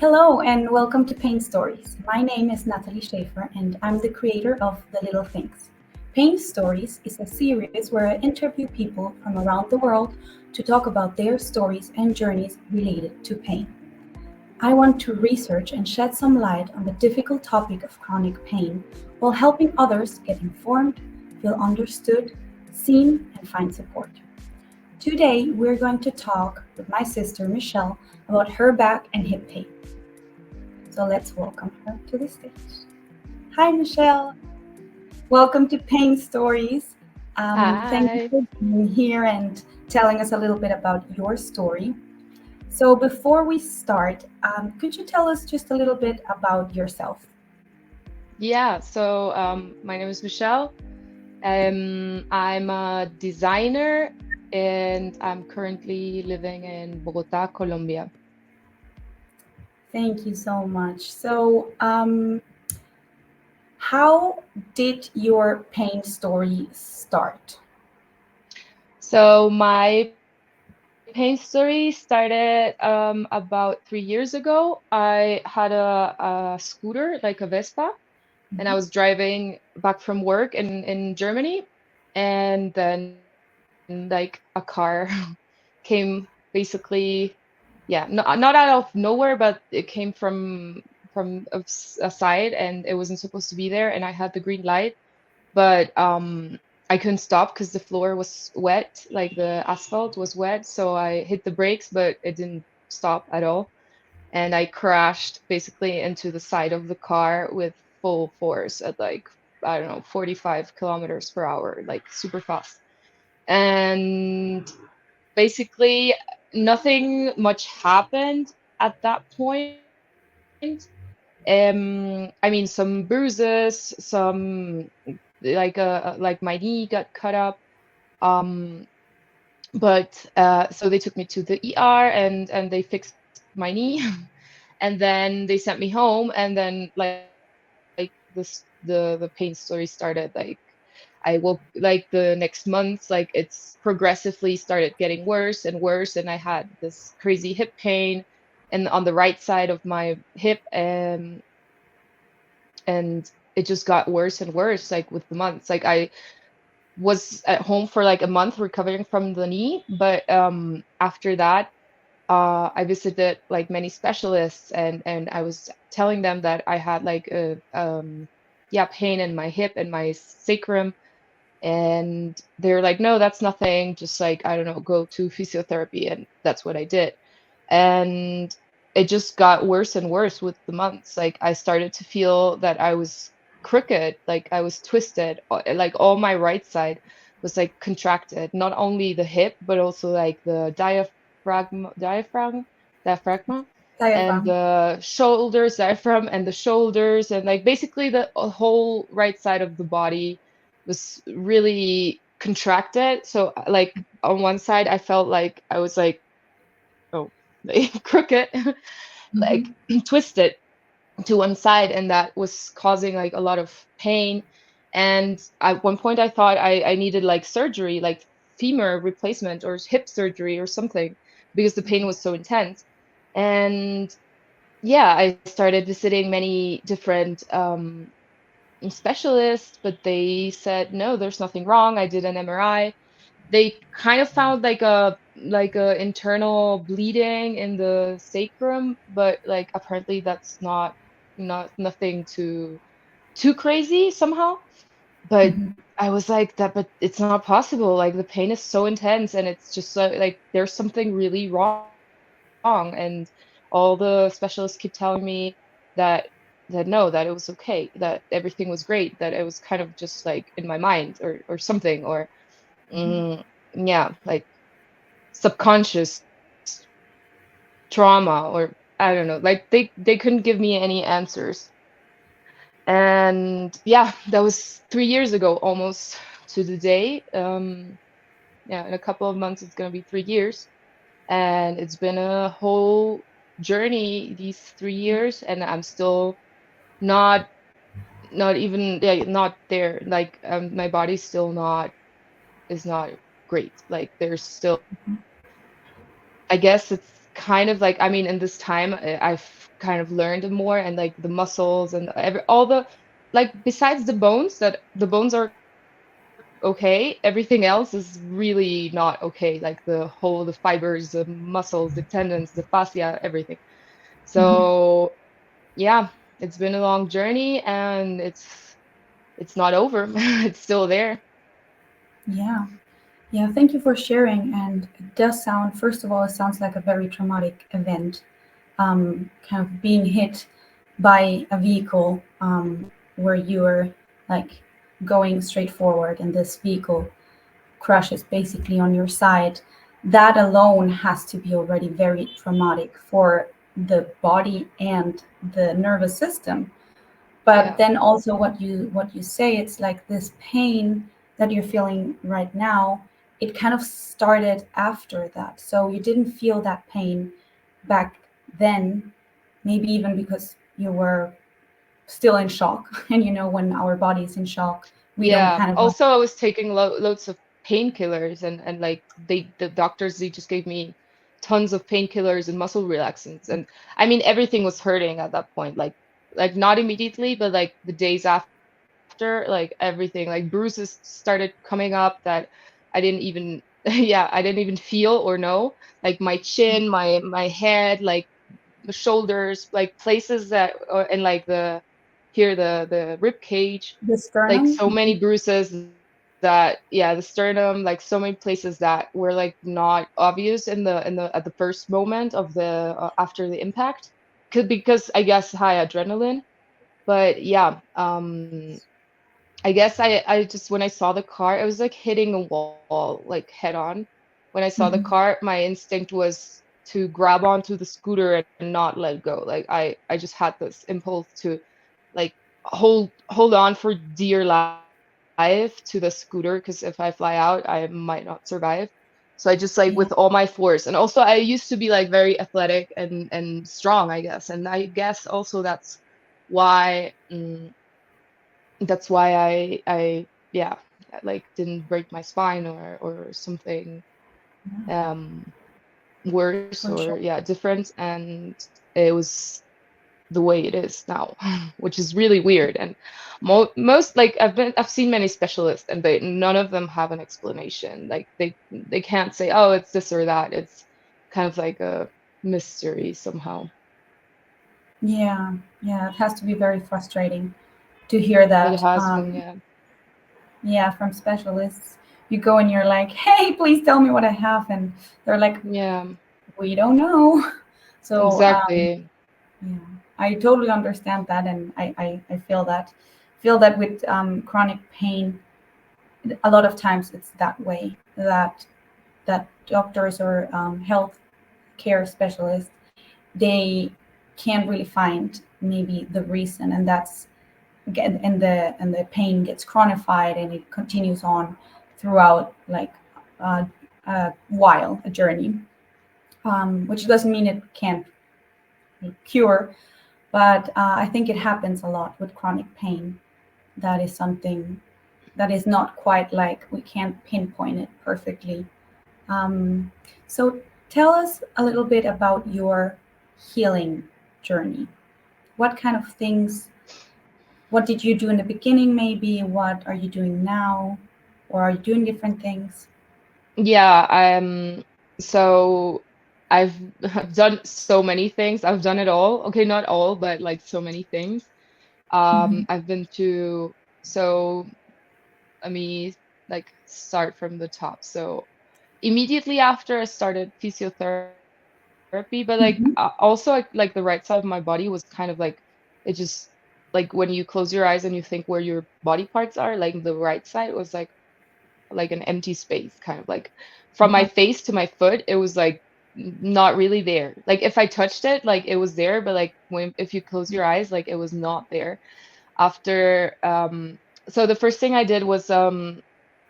Hello and welcome to Pain Stories. My name is Natalie Schaefer and I'm the creator of The Little Things. Pain Stories is a series where I interview people from around the world to talk about their stories and journeys related to pain. I want to research and shed some light on the difficult topic of chronic pain while helping others get informed, feel understood, seen, and find support. Today, we're going to talk with my sister Michelle about her back and hip pain. So let's welcome her to the stage. Hi, Michelle. Welcome to Pain Stories. Thank you Hi. for being here and telling us a little bit about your story. So, before we start, could you tell us just a little bit about yourself? My name is Michelle. I'm a designer and I'm currently living in Bogota, Colombia. Thank you so much. How did your pain story start? My pain story started about 3 years ago. I had a scooter, like a Vespa, and I was driving back from work in Germany, and then like a car came basically, yeah, not out of nowhere, but it came from a side, and it wasn't supposed to be there, and I had the green light, but I couldn't stop because the floor was wet, like the asphalt was wet, so I hit the brakes, but it didn't stop at all, and I crashed basically into the side of the car with full force at like, I don't know, 45 kilometers per hour, like super fast. And basically, nothing much happened at that point. I mean, some bruises, some like my knee got cut up. Um, but so they took me to the ER and they fixed my knee, and then they sent me home, and then like the pain story started. Like I woke like the next months, like it's progressively started getting worse and worse, and I had this crazy hip pain and on the right side of my hip, and it just got worse and worse like with the months. Like I was at home for like a month recovering from the knee, but after that I visited like many specialists, and I was telling them that I had like a yeah, pain in my hip and my sacrum, and they're like, no, that's nothing, just like, I don't know, go to physiotherapy, and that's what I did. And it just got worse and worse with the months. Like I started to feel that I was crooked, like I was twisted, like all my right side was like contracted, not only the hip but also like the diaphragma and Diaphragm. the shoulders, diaphragm and the shoulders, and like basically the whole right side of the body was really contracted. So like on one side I felt like I was like, oh, like crooked, like Mhm. twisted to one side, and that was causing like a lot of pain. And at one point I thought I needed like surgery, like femur replacement or hip surgery or something, because the pain was so intense. And yeah, I started visiting many different specialists, but they said no, there's nothing wrong. I did an MRI. They kind of found like a internal bleeding in the sacrum, but like apparently that's not nothing too crazy somehow. But Mhm. I was like, that, but it's not possible. Like the pain is so intense, and it's just so, like there's something really wrong. And all the specialists keep telling me that that no, that it was okay, that everything was great, that it was kind of just like in my mind or something, or Mhm. mm, yeah, like subconscious trauma, or I don't know. Like they couldn't give me any answers. And yeah, that was 3 years ago, almost to the day. Yeah, in a couple of months it's gonna be 3 years, and it's been a whole journey these 3 years, and I'm still not not even, yeah, not there. Like my body's still not is not great. Like there's still, I guess it's kind of like, I mean, in this time, I've kind of learned more, and like the muscles and all the, like, besides the bones, that the bones are okay, everything else is really not okay. Like the fibers, the muscles, the tendons, the fascia, everything. Mhm. So yeah, it's been a long journey, and it's not over. It's still there. Yeah. Yeah, thank you for sharing. And it does sound, first of all, it sounds like a very traumatic event, kind of being hit by a vehicle where you're like going straight forward and this vehicle crashes basically on your side. That alone has to be already very traumatic for the body and the nervous system. But Yeah. then also what you say, it's like this pain that you're feeling right now, it kind of started after that, so you didn't feel that pain back then, maybe even because you were still in shock. And when our body's in shock, we don't Yeah. kind of like. Also, I was taking loads of painkillers, and like the doctors, they just gave me tons of painkillers and muscle relaxants, and I mean everything was hurting at that point. Like not immediately, but like the days after, like everything, like bruises started coming up that I didn't even yeah, I didn't even feel or know. Like my chin, my head, like the shoulders, like places that, and like the rib cage, The like sternum. so many bruises that, yeah, the sternum, like so many places that were like not obvious at the first moment of the after the impact, because I guess high adrenaline. But yeah, I guess I just, when I saw the car, it was like hitting a wall, like head on. When I saw the Mhm. car, my instinct was to grab onto the scooter and not let go. Like I just had this impulse to like hold on for dear life to the scooter, because if I fly out, I might not survive. So I just, like, with all Yeah. my force. And also I used to be like very athletic and strong, I guess. And I guess also why that's why I yeah, like didn't break my spine or something um worse, or For yeah, sure. different. And it was the way it is now, which is really weird. And most, like, I've seen many specialists, and none of them have an explanation. Like they can't say, oh, it's this or that. It's kind of like a mystery somehow. Yeah, yeah, it has to be very frustrating to hear It that. has been, yeah. Yeah, from specialists. You go and you're like, hey, please tell me what I have. And they're like, Yeah, we don't know. So, exactly. yeah, I totally understand that. And I feel that with chronic pain, a lot of times it's that way, that doctors or health care specialists, they can't really find maybe the reason. And that's again, and the pain gets chronified and it continues on throughout, like uh, a while, a journey, which doesn't mean it can't cure, but I think it happens a lot with chronic pain. That is something that is not quite, like, we can't pinpoint it perfectly. um, so tell us a little bit about your healing journey. What kind of things, what did you do in the beginning, maybe? What are you doing now? Or are you doing different things? Yeah, so I've I've done so many things. I've done it all. Okay, not all, but like so many things. Hmm. I've been to, so let me like start from the top. So immediately after I started physiotherapy, but like also, like the right side of my body was kind of like, it just, like when you close your eyes and you think where your body parts are, like the right side was like an empty space, kind of like from my Yeah. face to my foot, it was like not really there. Like if I touched it, like it was there, but like when if you close your eyes, like it was not there. After so the first thing I did was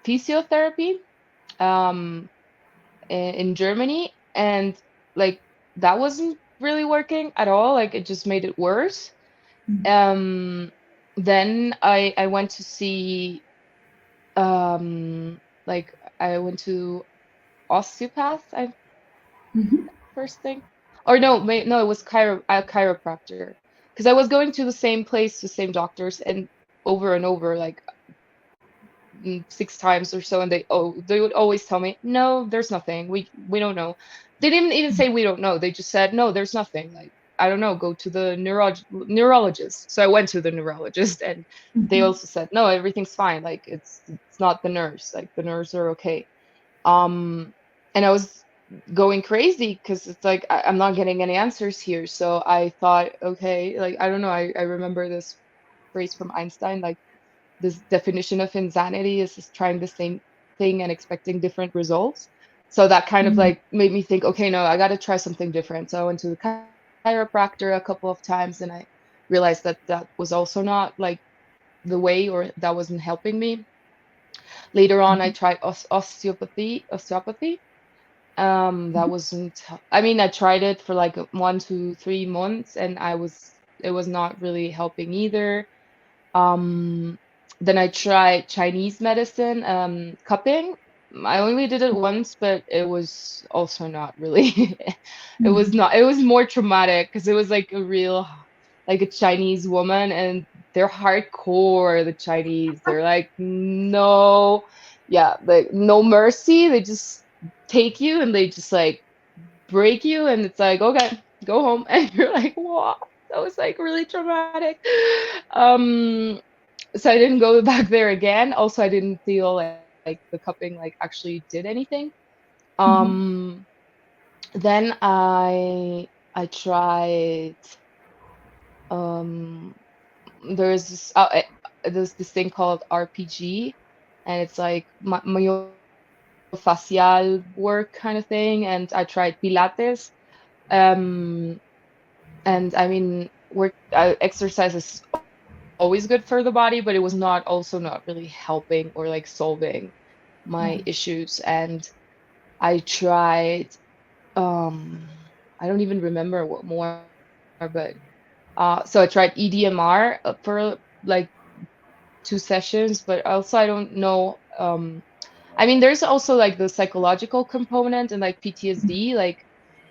physiotherapy um in Germany, and like that wasn't really working at all. Like it just made it worse. Um then I went to see like I went to osteopath, I first thing. Or no, no, it was a chiropractor. Because I was going to the same place, the same doctors, and over and over, like 6 times or so, and they would always tell me, no, there's nothing. We don't know. They didn't even say we don't know. They just said, no, there's nothing. Like, I don't know, go to the neurologist. So I went to the neurologist, and they Mm-hmm. also said, no, everything's fine. Like, it's not the nerves. Like, the nerves are okay. Um, and I was going crazy because it's like I'm not getting any answers here. So I thought, okay, like I don't know, I remember this phrase from Einstein, like this definition of insanity is just trying the same thing and expecting different results. So that kind of Mm-hmm. like made me think, okay, no, I got to try something different. So I went to the chiropractor a couple of times, and I realized that that was also not like the way, or that wasn't helping me. Later on, I tried osteopathy. That wasn't, I mean, I tried it for like 1 to 3 months, and it was not really helping either. Um, then I tried Chinese medicine, cupping. I only did it once, but it was also not really, Mm-hmm. it was more traumatic because it was like like a Chinese woman, and they're hardcore, the Chinese. They're like, no, yeah, like no mercy. They just take you and they just like break you, and it's like, okay, go home. And you're like, what? That was like really traumatic. Um, so I didn't go back there again. Also, I didn't feel like the cupping like actually did anything. Mm-hmm. Um, then I tried um there's there's this thing called RPG, and it's like myofascial work kind of thing, and I tried Pilates. Um, and I mean, exercise is always good for the body, but it was not also not really helping or like solving my Yeah. issues. And I tried, um, I don't even remember what more, but so I tried EDMR for like 2 sessions, but also I don't know. I mean, there's also like the psychological component and like PTSD. Like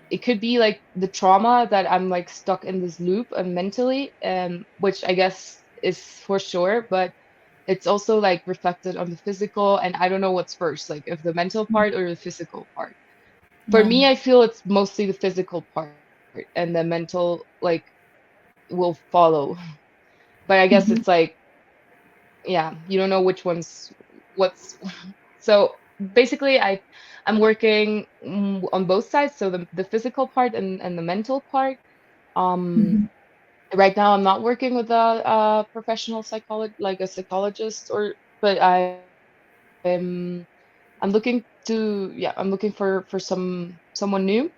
it could be like the trauma that I'm like stuck in this loop and mentally, which I guess is for sure, but it's also like reflected on the physical, and I don't know what's first, like if the mental part or the physical part. For Yeah. me, I feel it's mostly the physical part, and the mental like will follow. But I guess it's Mm-hmm. like, yeah, you don't know which one's what's. So basically, I'm working on both sides, so the physical part and the mental part. Um, Mm-hmm. right now, I'm not working with a professional psychologist, like a psychologist, or but I'm looking I'm looking for someone new,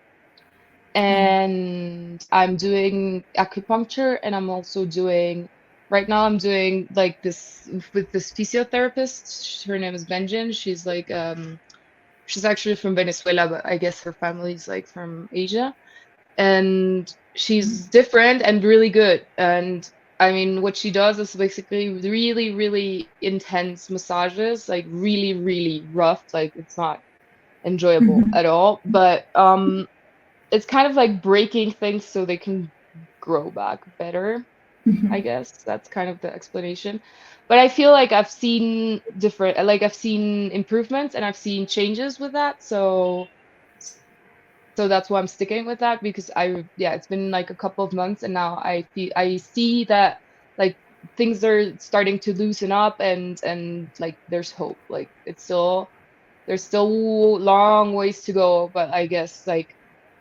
Yeah. and I'm doing acupuncture, and I'm also doing right now I'm doing like this with this physiotherapist. Her name is Benjin. She's actually from Venezuela, but I guess her family's like from Asia. And she's different and really good. And I mean, what she does is basically really, really intense massages, like really, really rough. Like it's not enjoyable Mm-hmm. at all. But it's kind of like breaking things so they can grow back better. I Mm-hmm. guess that's kind of the explanation. But I feel like like I've seen improvements and I've seen changes with that. So that's why I'm sticking with that, because yeah, it's been like a couple of months, and now I see that like things are starting to loosen up, and like there's hope. Like there's still long ways to go, but I guess like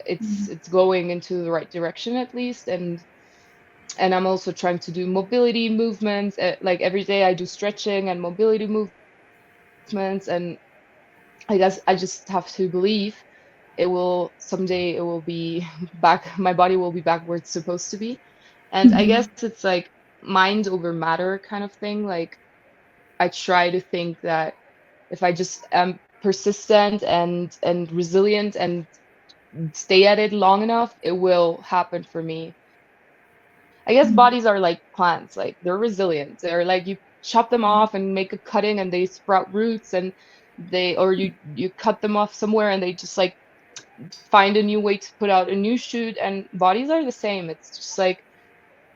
it's going into the right direction at least. And I'm also trying to do mobility movements. Like every day I do stretching and mobility movements, and I guess I just have to believe someday it will be back, my body will be back where it's supposed to be. And I guess Mm-hmm. it's like mind over matter kind of thing. Like I try to think that if I just am persistent and resilient and stay at it long enough, it will happen for me. I guess bodies are like plants, like they're resilient. They're like you chop them off and make a cutting and they sprout roots, and you cut them off somewhere and they just like find a new way to put out a new shoot, and bodies are the same. It's just like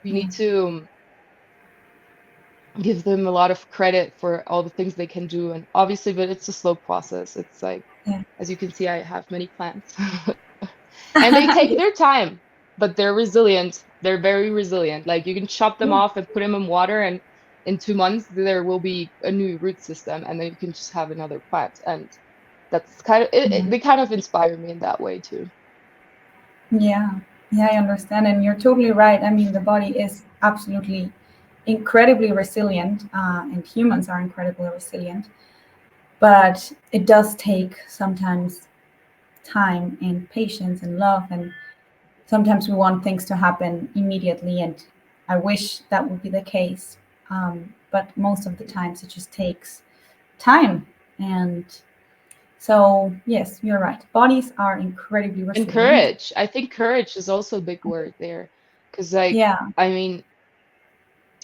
we Yeah. need to give them a lot of credit for all the things they can do. And obviously, but it's a slow process. It's like, Yeah. as you can see, I have many plants. And they take their time, but they're resilient. They're very resilient. Like you can chop them Yeah. off and put them in water, and in 2 months there will be a new root system, and then you can just have another plant. And that's kind of Yeah. they kind of inspire me in that way too. Yeah. Yeah, I understand. And you're totally right. I mean, the body is absolutely incredibly resilient, and humans are incredibly resilient. But it does take sometimes time and patience and love. And sometimes we want things to happen immediately. And I wish that would be the case. But most of the times it just takes time. And so, yes, you're right. Bodies are incredibly And resilient. courage. I think courage is also a big word there. Because, like, Yeah. I mean,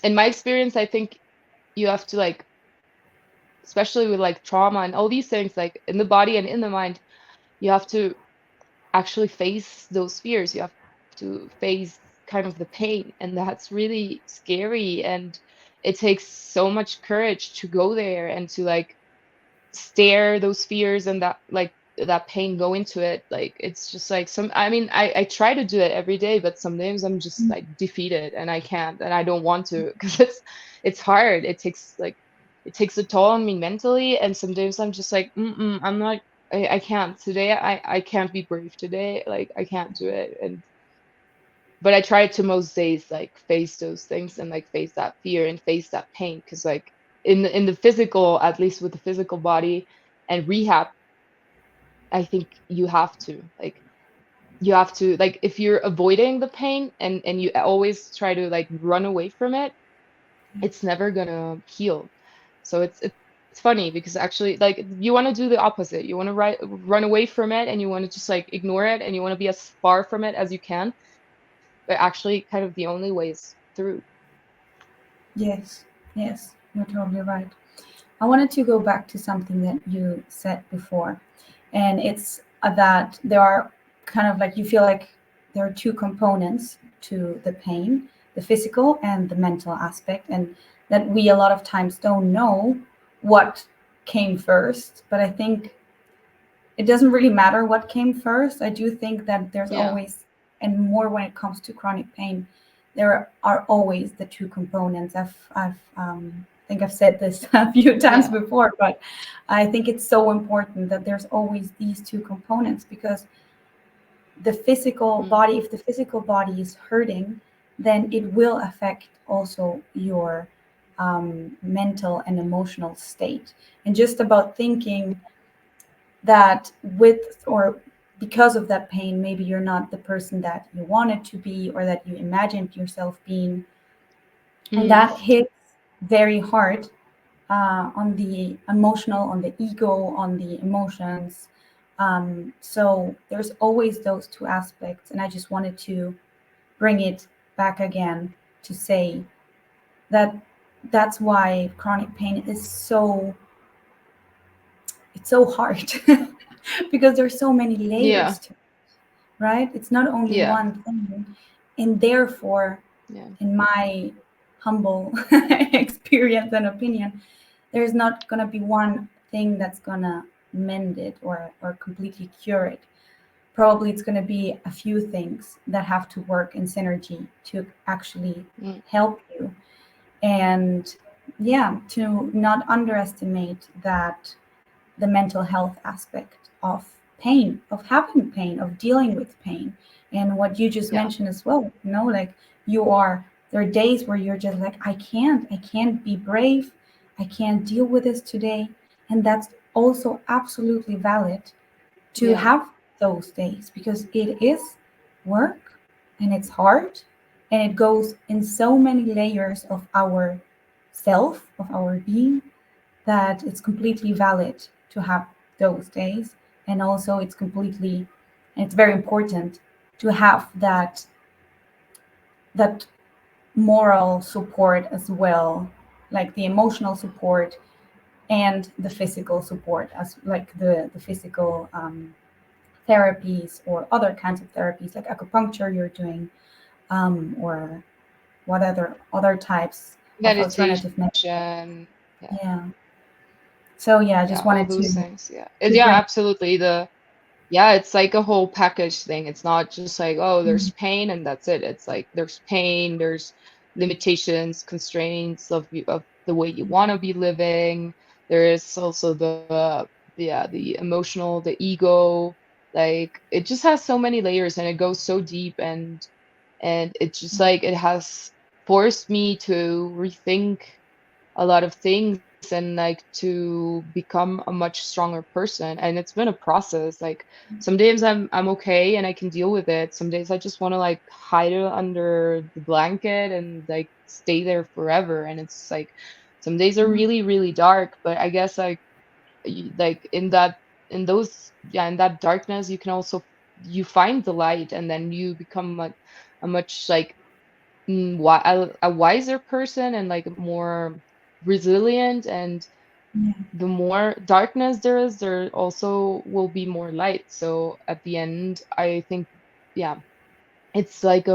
in my experience, I think you have to, like, especially with like trauma and all these things, like in the body and in the mind, you have to actually face those fears. You have to face kind of the pain. And that's really scary. And it takes so much courage to go there and to like stare those fears and that like that pain go into it. Like it's just like some I mean I try to do it every day, but some days I'm just like defeated and I can't and I don't want to because it's hard. It takes a toll on me mentally, and some days I'm just like I'm not I can't today. I can't be brave today. Like I can't do it. And but I try to most days like face those things and like face that fear and face that pain, because like in the physical, at least with the physical body and rehab, I think you have to like if you're avoiding the pain and you always try to like run away from it, it's never gonna heal. So it's funny because actually like you want to do the opposite. You want to run away from it, and you want to just like ignore it, and you want to be as far from it as you can, but actually kind of the only way is through. Yes. Yes. You're totally right. I wanted to go back to something that you said before, and it's that there are kind of like you feel like there are two components to the pain, the physical and the mental aspect, and that we a lot of times don't know what came first. But I think it doesn't really matter what came first. I do think that there's Yeah. always, and more when it comes to chronic pain, there are always the two components. I think I've said this a few times Yeah. before, but I think it's so important that there's always these two components, because the physical Mm. body, if the physical body is hurting, then it will affect also your mental and emotional state. And just about thinking that with or because of that pain, maybe you're not the person that you wanted to be or that you imagined yourself being, and Mm. that hits very hard on the emotional, on the ego, on the emotions. So there's always those two aspects, and I just wanted to bring it back again to say that that's why chronic pain is so, it's so hard because there's so many Yeah. layers to, right? It's not only Yeah. one thing. And therefore, Yeah. in my humble experience and opinion, there's not going to be one thing that's going to mend it or completely cure it. Probably it's going to be a few things that have to work in synergy to actually Mm. help you. And yeah, to not underestimate that the mental health aspect of pain, of having pain, of dealing with pain. And what you just Yeah. mentioned as well, like there are days where you're just like, I can't be brave. I can't deal with this today. And that's also absolutely valid to Yeah. have those days, because it is work and it's hard and it goes in so many layers of our self, of our being, that it's completely valid to have those days. And also it's completely, and it's very important to have that moral support as well, like the emotional support and the physical support, as like the physical therapies or other kinds of therapies like acupuncture you're doing, or what other types of alternative medicine. meditation. Yeah, Yeah. So yeah, I just yeah, all wanted those things. Yeah. Yeah, bring. absolutely. Yeah, it's like a whole package thing. It's not just like, oh, there's Mhm. pain and that's it. It's like there's pain, there's limitations, constraints of the way you want to be living. There is also the emotional, the ego. Like it just has so many layers and it goes so deep, and it's just like it has forced me to rethink a lot of things and like to become a much stronger person. And it's been a process. Like some days I'm okay and I can deal with it. Some days I just want to like hide it under the blanket and like stay there forever. And it's like some days are Mhm. really, really dark, but I guess like like in that darkness you can also you find the light, and then you become a much like a wiser person and like more resilient. And Yeah. the more darkness there is, there also will be more light. So at the end, I think, yeah, it's like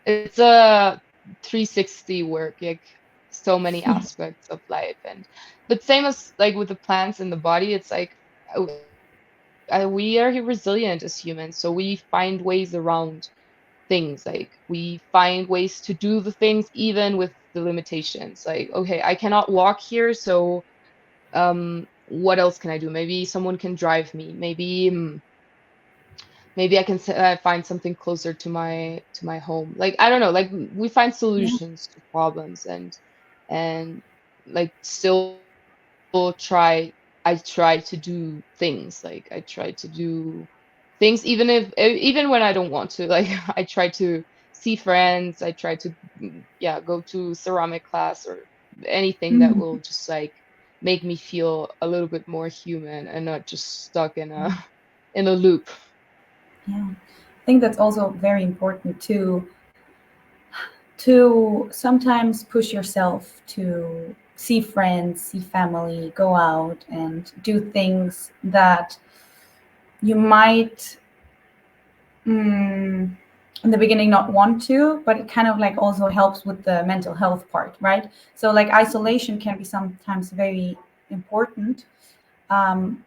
it's a 360 work, like so many aspects of life. And but same as like with the plants in the body, it's like we are resilient as humans, so we find ways around things. Like we find ways to do the things even with the limitations. Like, okay, I cannot walk here, so what else can I do? Maybe someone can drive me. Maybe I can find something closer to my home. Like I don't know, like we find Yeah. solutions to problems. And like still I try to do things. Like I try to do things even if even when I don't want to. Like I try to see friends. I try to yeah, go to ceramic class or anything that Mhm. will just like make me feel a little bit more human and not just stuck in a in a loop. Yeah. I think that's also very important to sometimes push yourself to see friends, see family, go out and do things that you might, mm, in the beginning not want to, but it kind of like also helps with the mental health part, right? So like isolation can be sometimes very important,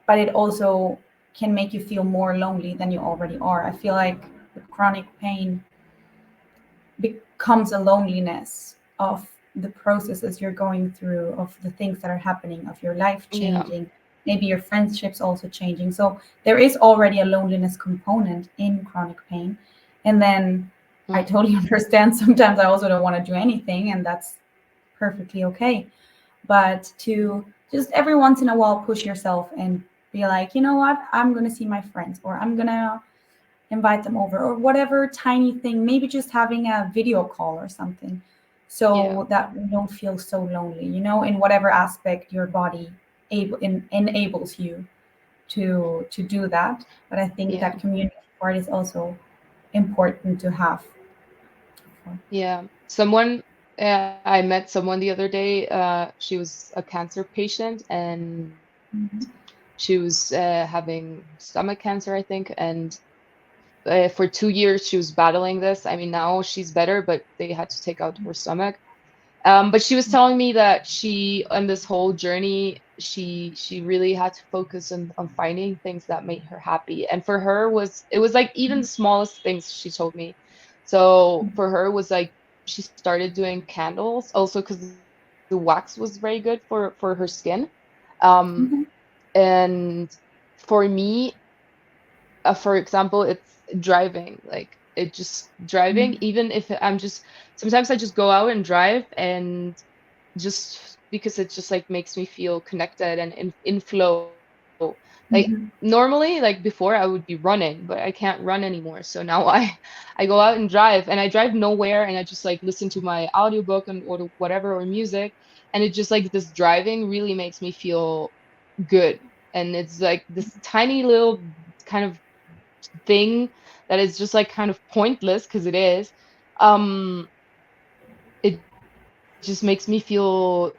but it also can make you feel more lonely than you already are. I feel like with chronic pain becomes a loneliness of the processes you're going through, of the things that are happening, of your life Yeah. changing, maybe your friendships also changing. So there is already a loneliness component in chronic pain. And then I Mm. totally understand sometimes I also don't want to do anything, and that's perfectly okay. But to just every once in a while push yourself and be like, you know what, I'm going to see my friends, or I'm going to invite them over, or whatever tiny thing, maybe just having a video call or something, Yeah. so that we don't feel so lonely, in whatever aspect your body enables you to do that. But I think Yeah. that community part is also important to have. Yeah. Someone, I met someone the other day. She was a cancer patient and Mhm. she was having stomach cancer, I think. And for 2 years, she was battling this. I mean, now she's better, but they had to take out her stomach. But she was telling me that she, on this whole journey, she really had to focus on finding things that made her happy. And for her was it was like even the smallest things, she told me. So for her was like she started doing candles also because the wax was very good for her skin. Um, Mhm. and for me, for example, it's driving. Like it just driving, Mhm. even if I'm just sometimes I just go out and drive and just because it just like makes me feel connected and in flow. Like Mhm. normally, like before, I would be running, but I can't run anymore. So now I go out and drive, and I drive nowhere, and I just like listen to my audiobook and or whatever or music, and it just like this driving really makes me feel good. And it's like this tiny little kind of thing that is just like kind of pointless because it is. Um, it just makes me feel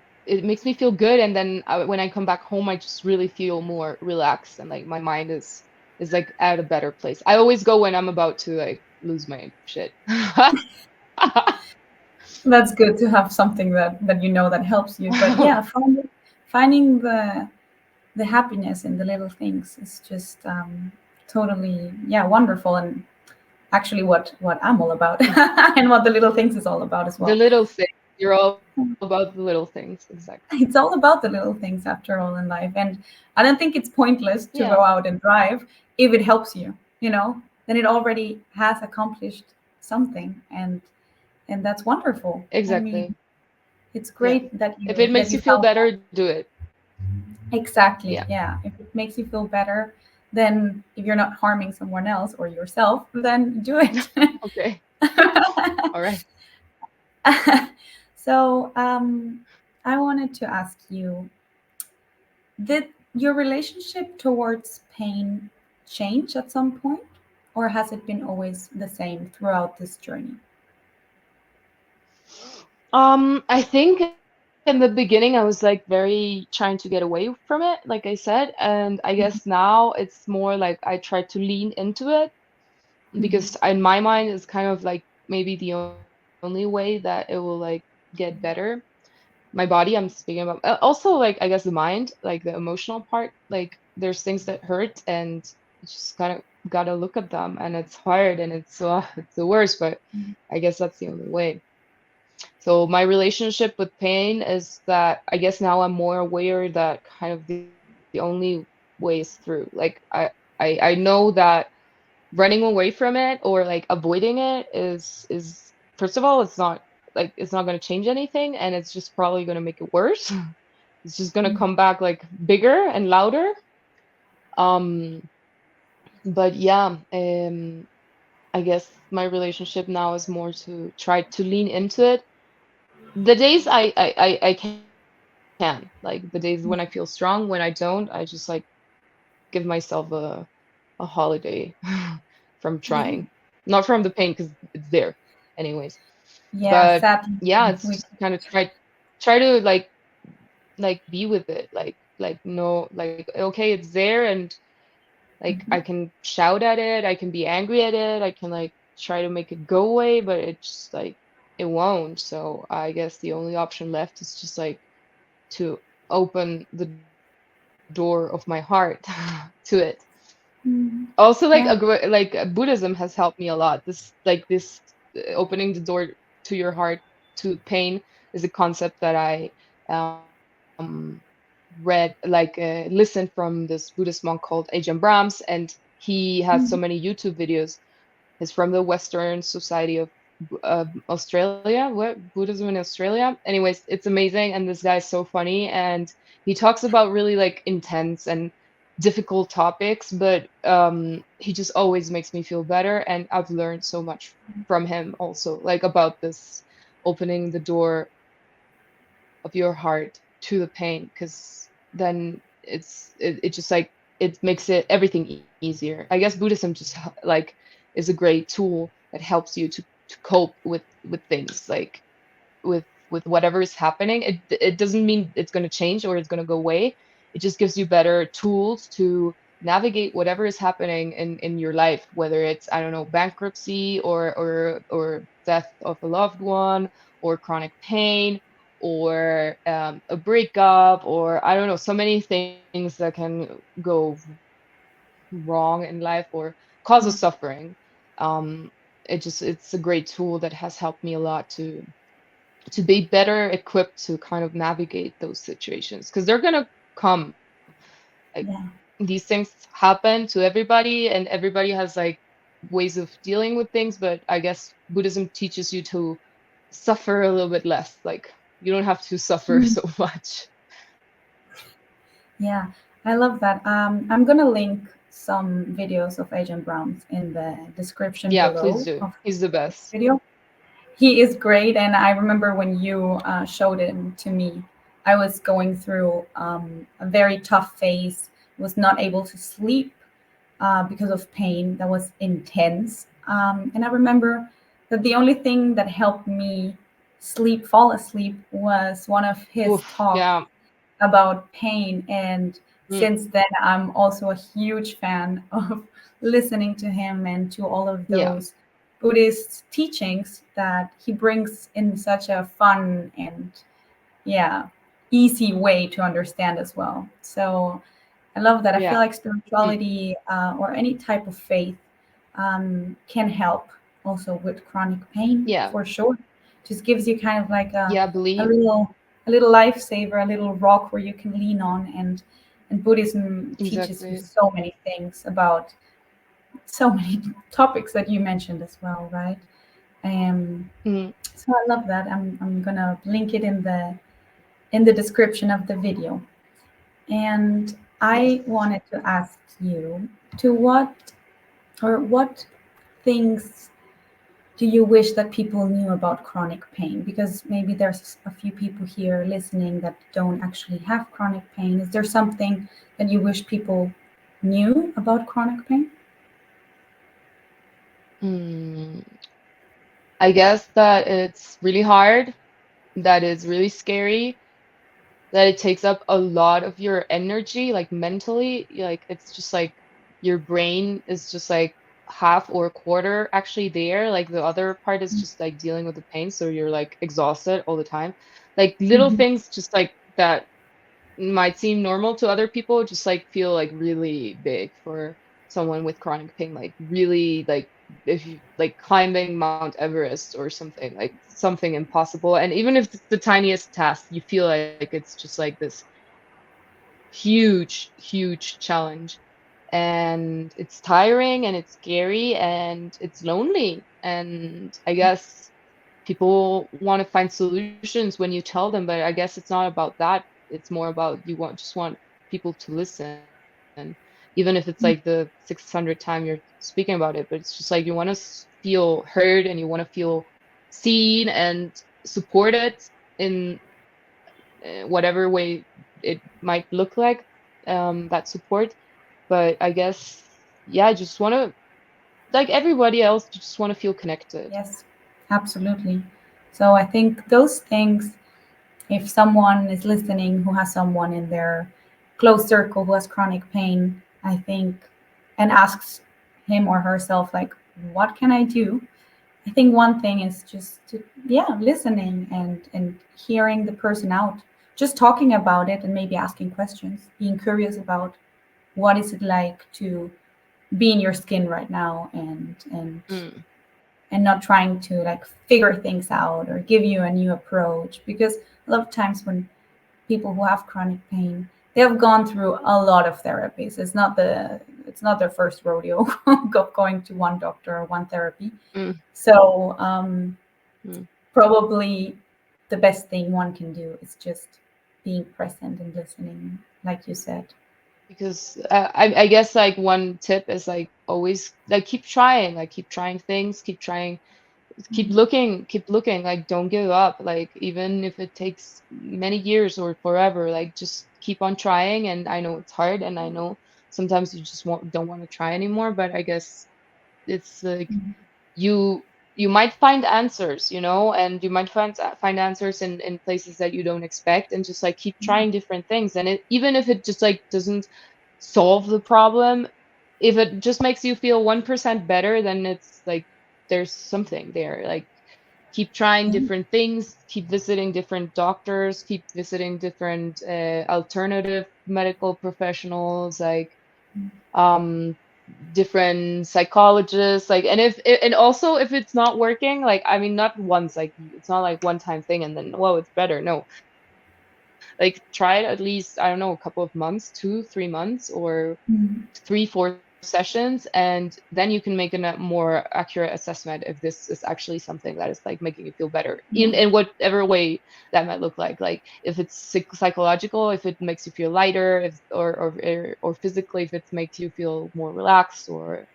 good, and then when I come back home I just really feel more relaxed and like my mind is is like at a better place. I always go when I'm about to like lose my shit. That's good to have something that you know that helps you. But yeah, finding the happiness in the little things is just totally, yeah, wonderful, and actually what I'm all about and what the little things is all about as The well. little things. You're all about the little things. Exactly. It's all about the little things after all in life, and I don't think it's pointless to Yeah, go out and drive if it helps you, you know, then it already has accomplished something, and that's wonderful. I exactly. mean, it's Yeah. great that If it that makes you you feel found that. better, do it. Exactly, Yeah. yeah, if it makes you feel better, then if you're not harming someone else or yourself, then do it. Okay. All right. So I wanted to ask you, did your relationship towards pain change at some point, or has it been always the same throughout this journey? I think in the beginning I was like very trying to get away from it, like I said, and I guess now it's more like I try to lean into it Mhm. because in my mind it's kind of like maybe the only way that it will like get better. My body, I'm speaking about. Also, like I guess the mind, like the emotional part, like there's things that hurt and you just gotta look at them and it's hard and it's the worst, but I guess that's the only way. So my relationship with pain is that I guess now I'm more aware that kind of the only way is through. Like I know that running away from it or like avoiding it is first of all it's not like it's not going to change anything and it's just probably going to make it worse. It's just going to Mhm. come back like bigger and louder. Um, but yeah, I guess my relationship now is more to try to lean into it. The days I can, like the days when I feel strong, when I don't, I just like give myself a holiday from trying. Not from the pain because it's there anyways. Yeah, But sadly, yeah, it's we. just kind of try to like be with it. Like no like okay, it's there and like I Mhm. can shout at it, I can be angry at it, I can like try to make it go away, but it just like it won't. So I guess the only option left is just like to open the door of my heart to it. Mhm. Also like Yeah. Buddhism has helped me a lot. This opening the door to your heart to pain is a concept that I read listened from this Buddhist monk called Ajahn Brahms, and he has so Mhm. many YouTube videos. He's from the Western Society of Australia. What Buddhism in Australia? Anyways, it's amazing, and this guy's so funny, and he talks about really like intense and difficult topics, but he just always makes me feel better, and I've learned so much from him also, like about this opening the door of your heart to the pain, because then it just like it makes it everything easier. I guess Buddhism just like is a great tool that helps you to cope with things like with whatever is happening. It doesn't mean it's going to change or it's going to go away. It just gives you better tools to navigate whatever is happening in your life, whether it's, I don't know, bankruptcy or death of a loved one or chronic pain or a breakup or I don't know, so many things that can go wrong in life or cause us Yeah. suffering. Um, it's a great tool that has helped me a lot to be better equipped to kind of navigate those situations because they're gonna come. Like Yeah. these things happen to everybody, and everybody has like ways of dealing with things. But I guess Buddhism teaches you to suffer a little bit less. Like you don't have to suffer Mhm. so much. Yeah, I love that. I'm gonna link some videos of Agent Browns in the description Yeah, please below do. of He's the this best. video. He is great, and I remember when you showed him to me, I was going through a very tough phase, was not able to sleep because of pain that was intense. And I remember that the only thing that helped me fall asleep, was one of his Oof, talks yeah. about pain, and Mm. since then, I'm also a huge fan of listening to him and to all of Yeah. those Buddhist teachings that he brings in such a fun and, yeah, easy way to understand as well. So I love that. I feel Yeah. like Mm. spirituality or any type of faith can help also with chronic pain Yeah. for sure. Just gives you kind of like Yeah. a Believe. little a little lifesaver, a little rock where you can lean on. And Buddhism teaches you Exactly. so many things about so many topics that you mentioned as well, right? Um, Mm. so I love that. I'm gonna link it in the description of the video. And Yes. I wanted to ask you to what things do you wish that people knew about chronic pain? Because maybe there's a few people here listening that don't actually have chronic pain. Is there something that you wish people knew about chronic pain? Mm. I guess that it's really hard, that it's really scary, that it takes up a lot of your energy, like mentally. Like it's just like your brain is just like half or a quarter actually there. Like the other part is just like dealing with the pain. So you're like exhausted all the time. Like little Mhm. things just like that might seem normal to other people just like feel like really big for someone with chronic pain, like really like if you like climbing Mount Everest or something, like something impossible. And even if it's the tiniest task, you feel like it's just like this huge challenge. And it's tiring and it's scary and it's lonely. And I guess people want to find solutions when you tell them, but I guess it's not about that. It's more about you want just want people to listen, even if it's like the 600th time you're speaking about it. But it's just like you want to feel heard and you want to feel seen and supported in whatever way it might look like, that support. But I guess, yeah, I just want to, like everybody else, just want to feel connected. Yes, absolutely. So I think those things, if someone is listening who has someone in their close circle who has chronic pain, I think, and asks him or herself, like, what can I do? I think one thing is just to, yeah, listening and hearing the person out, just talking about it and maybe asking questions, being curious about what is it like to be in your skin right now, Mm. and not trying to like figure things out or give you a new approach, because a lot of times when people who have chronic pain, they have gone through a lot of therapies. It's not their first rodeo of going to one doctor or one therapy. Mm. So Mm. probably the best thing one can do is just being present and listening, like you said. Because I guess like one tip is like always like keep trying things, keep looking, like don't give up, like even if it takes many years or forever, like just keep on trying. And I know it's hard, and I know sometimes you just don't want to try anymore, but I guess it's like you you might find answers, and you might find answers in places that you don't expect, and just like keep trying different things. And even if it just like doesn't solve the problem, if it just makes you feel 1% better, then it's like there's something there. Like keep trying Yeah. different things, keep visiting different doctors, keep visiting different alternative medical professionals, like um different psychologists, like. And and also if it's not working, like I mean not once, like it's not like one time thing and then whoa it's better. No, like try it at least, I don't know, a couple of months, 2 3 months, or Mhm. 3 4 sessions, and then you can make a more accurate assessment if this is actually something that is like making you feel better Yeah. in whatever way that might look like if it's psychological, if it makes you feel lighter, if or physically, if it makes you feel more relaxed, or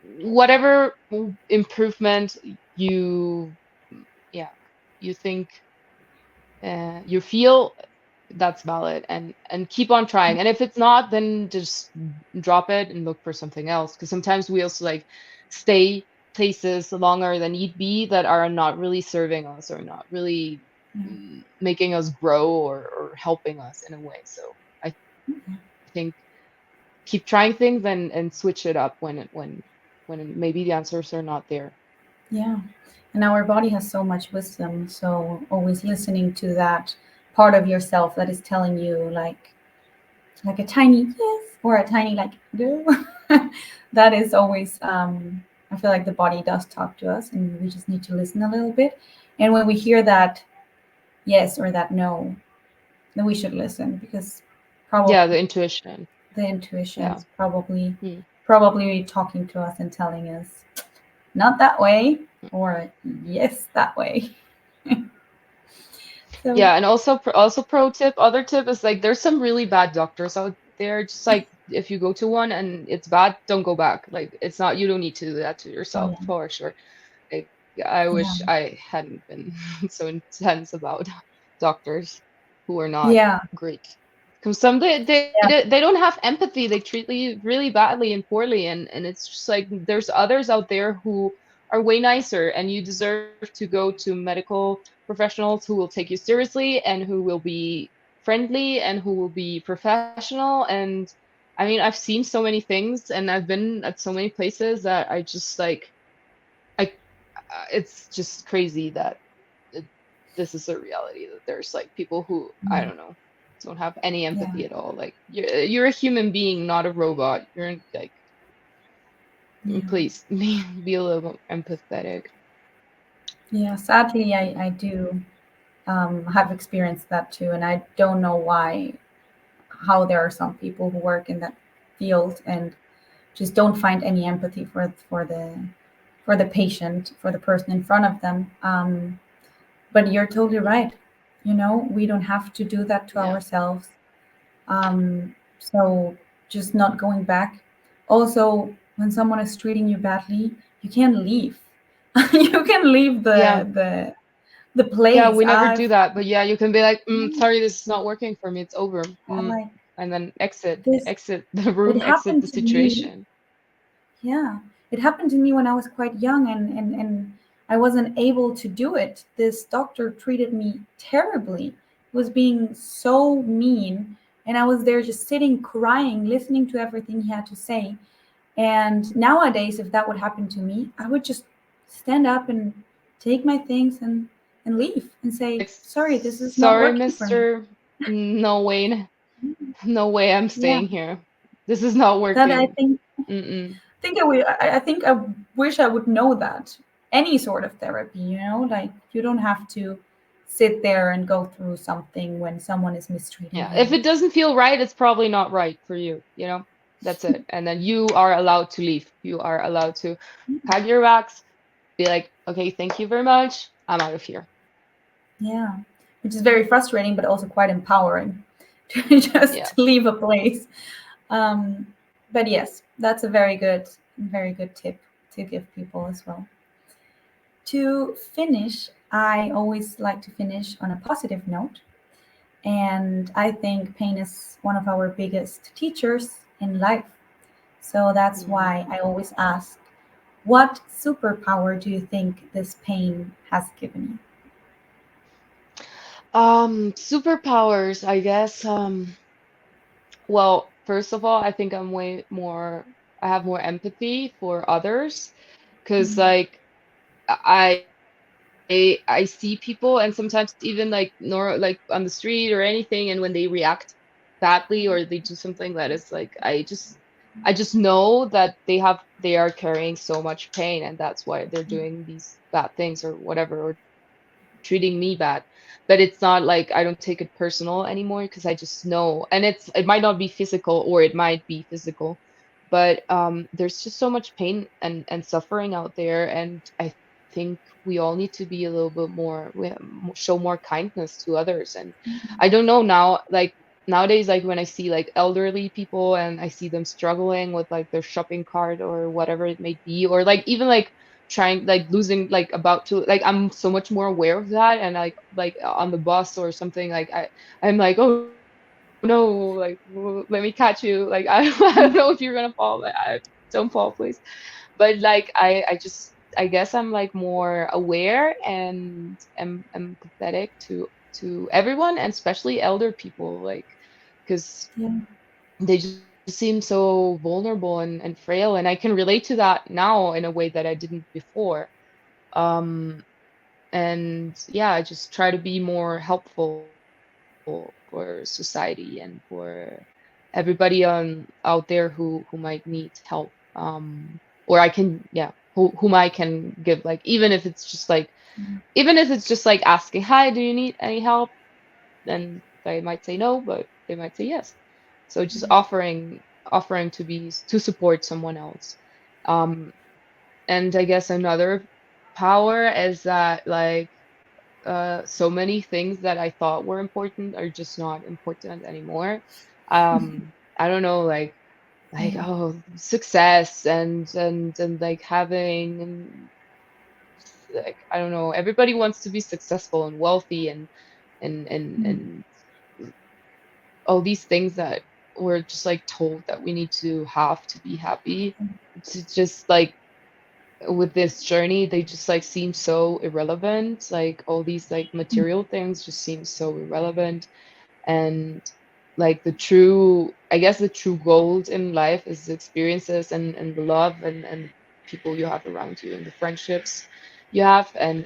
whatever improvement you, yeah, you think you feel, that's valid. And keep on trying. And if it's not, then just drop it and look for something else, because sometimes we also like stay places longer than need be that are not really serving us, or not really Yeah. making us grow, or helping us in a way. So I think think keep trying things and switch it up when maybe the answers are not there. Yeah. And our body has so much wisdom. So always listening to that part of yourself that is telling you like a tiny yes or a tiny like no. That is always I feel like the body does talk to us and we just need to listen a little bit. And when we hear that yes or that no, then we should listen because probably Yeah, the intuition. the intuition Yeah. is probably Mm. probably talking to us and telling us not that way or yes that way. So Yeah, and also pro tip, other tip is like there's some really bad doctors out there. Just like if you go to one and it's bad, don't go back. Like it's not, you don't need to do that to oh yourself yeah, for sure. Like I yeah, wish I hadn't been so intense about doctors who are not yeah, great. Because some yeah, they don't have empathy. They treat you really badly and poorly, and it's just like there's others out there who are way nicer, and you deserve to go to medical professionals who will take you seriously and who will be friendly and who will be professional. And I mean, I've seen so many things, and I've been at so many places that I just like I it's just crazy that it, this is a reality that there's like people who I yeah, don't know don't have any yeah, empathy at all. Like you're a human being, not a robot. Like yeah. please be a little more empathetic. Yeah, sadly, I do have experienced that too, and I don't know why, how there are some people who work in that field and just don't find any empathy for the patient, for the person in front of them. But you're totally right. You know, we don't have to do that to Yeah. ourselves. So just not going back. Also, when someone is treating you badly, you can't leave. You can leave Yeah. the Yeah, place. we never do that, but yeah, you can be like, sorry, this is not working for me. It's over. Like And then this, exit the it room, exit happened the to me. situation. Yeah, it happened to me when I was quite young, and I wasn't able to do it. This doctor treated me terribly. He was being so mean, and I was there just sitting, crying, listening to everything he had to say. And nowadays, if that would happen to me, I would just stand up and take my things and leave and say, Like, "Sorry, this is not sorry, working for me." mister. No way, no way I'm Yeah, staying here. This is not that I working. think Mm-mm. I think I wish I would know that. Any sort of therapy, you know, like you don't have to sit there and go through something when someone is mistreating Yeah, if you. it doesn't feel right, it's probably not right for you, you know? That's it. And then you are allowed to leave. You are allowed to pack your bags, be like, okay, thank you very much. I'm out of here. Yeah, which is very frustrating, but also quite empowering to Yeah. just leave a place. Um, but yes, that's a very good tip to give people as well. To finish, I always like to finish on a positive note. And I think pain is one of our biggest teachers in life. So that's Mhm. why I always ask, what superpower do you think this pain has given Superpowers, I guess. Well, first of all, I think I have more empathy for others because you? like I see people and sometimes even like on the street or anything, and when they react badly or they do something that is like I just know that they are carrying so much pain, and that's why they're doing these bad things or whatever, or treating me bad. But it's not like I don't take it personal anymore because I just know, and it might not be physical or it might be physical, but there's just so much pain and suffering out there, and I think we all need to be a little bit more show more kindness to others. And I don't know now, like nowadays, like when I see like elderly people and I see them struggling with like their shopping cart or whatever it may be, or like even like trying like losing like about to like I'm so much more aware of that, and like on the bus or something, like I'm like, oh no, like let me catch you, like I I don't know if you're gonna fall, like don't fall please. But like I just I guess I'm like more aware and am empathetic to everyone, and especially elder people, like because Yeah. they just seem so vulnerable and frail, and I can relate to that now in a way that I didn't before. Um, and yeah, I just try to be more helpful for society and for everybody out there who might need help. Or I can, yeah, whom I can give, like, even if it's just like asking, hi, do you need any help? Then they might say no, but they might say yes. So just offering to support someone else. Um, and I guess another power is that, like, so many things that I thought were important are just not important anymore. I don't know, like, Yeah. oh, success and like having, and like, I don't know, everybody wants to be successful and wealthy Mm, and all these things that we're just like told that we need to have to be happy. It's just like, with this journey, they just like seem so irrelevant. Like all these like mm, material things just seem so irrelevant. And like I guess the true gold in life is the experiences and the love and people you have around you and the friendships you have and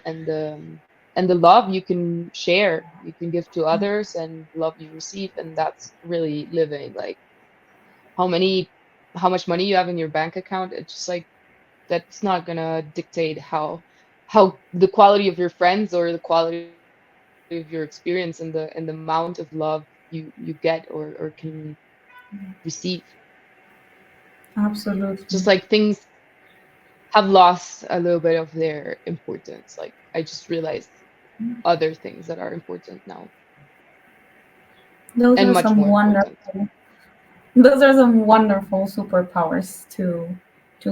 the love you can share, you can give to others, and the love you receive. And that's really living. Like how many how much money you have in your bank account, it's just like, that's not gonna dictate how the quality of your friends or the quality of your experience and the amount of love you get or can receive. It's absolutely. just like things have lost a little bit of their importance. Like I just realized other things that are important now Those and are much some more important. wonderful. Those are some wonderful superpowers to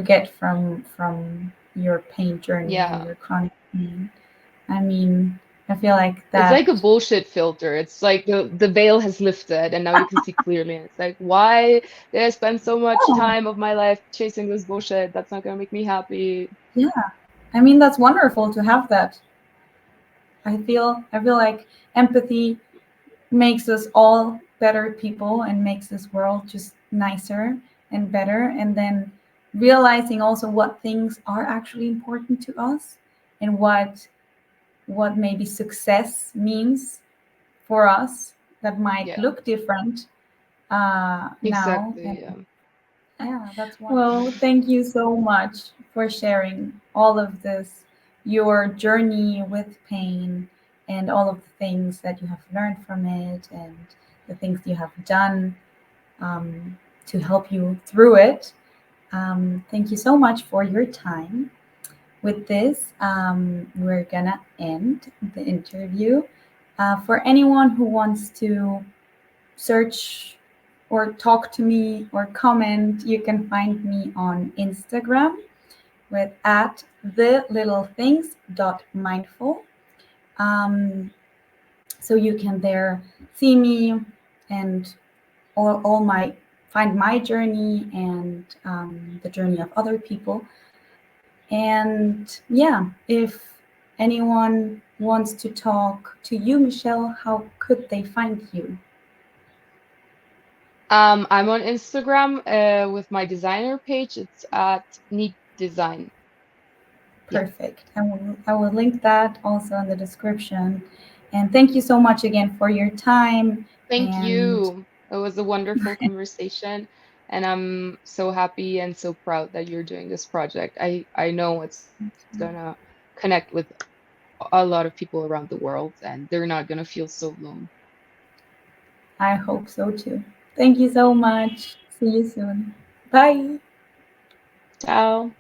get from your pain journey and Yeah. your chronic pain. I mean, I feel like It's that. like a bullshit filter. It's like the veil has lifted and now you can see clearly. And it's like, why did I spend so much Oh, time of my life chasing this bullshit? That's not gonna make me happy. yeah. I mean, that's wonderful to have that. I feel like empathy makes us all better people and makes this world just nicer and better. And then realizing also what things are actually important to us and what maybe success means for us that might Yeah, look different now. exactly. And Yeah. yeah, that's wonderful. Well, thank you so much for sharing all of this, your journey with pain, and all of the things that you have learned from it, and the things you have done to help you through it. Thank you so much for your time. With this, we're gonna end the interview. For anyone who wants to search or talk to me or comment, you can find me on Instagram with at thelittlethings.mindful. Um, so you can there see me and all my find my journey and the journey of other people. And yeah, if anyone wants to talk to you, Michelle, how could they find you? I'm on Instagram with my designer page. It's at Neat Design. Yeah. Perfect. I will link that also in the description. And thank you so much again for your time. Thank And you. It was a wonderful conversation, and I'm so happy and so proud that you're doing this project. I know it's gonna connect with a lot of people around the world, and they're not gonna feel so alone. I hope so too. Thank you so much. See you soon. Bye. Ciao.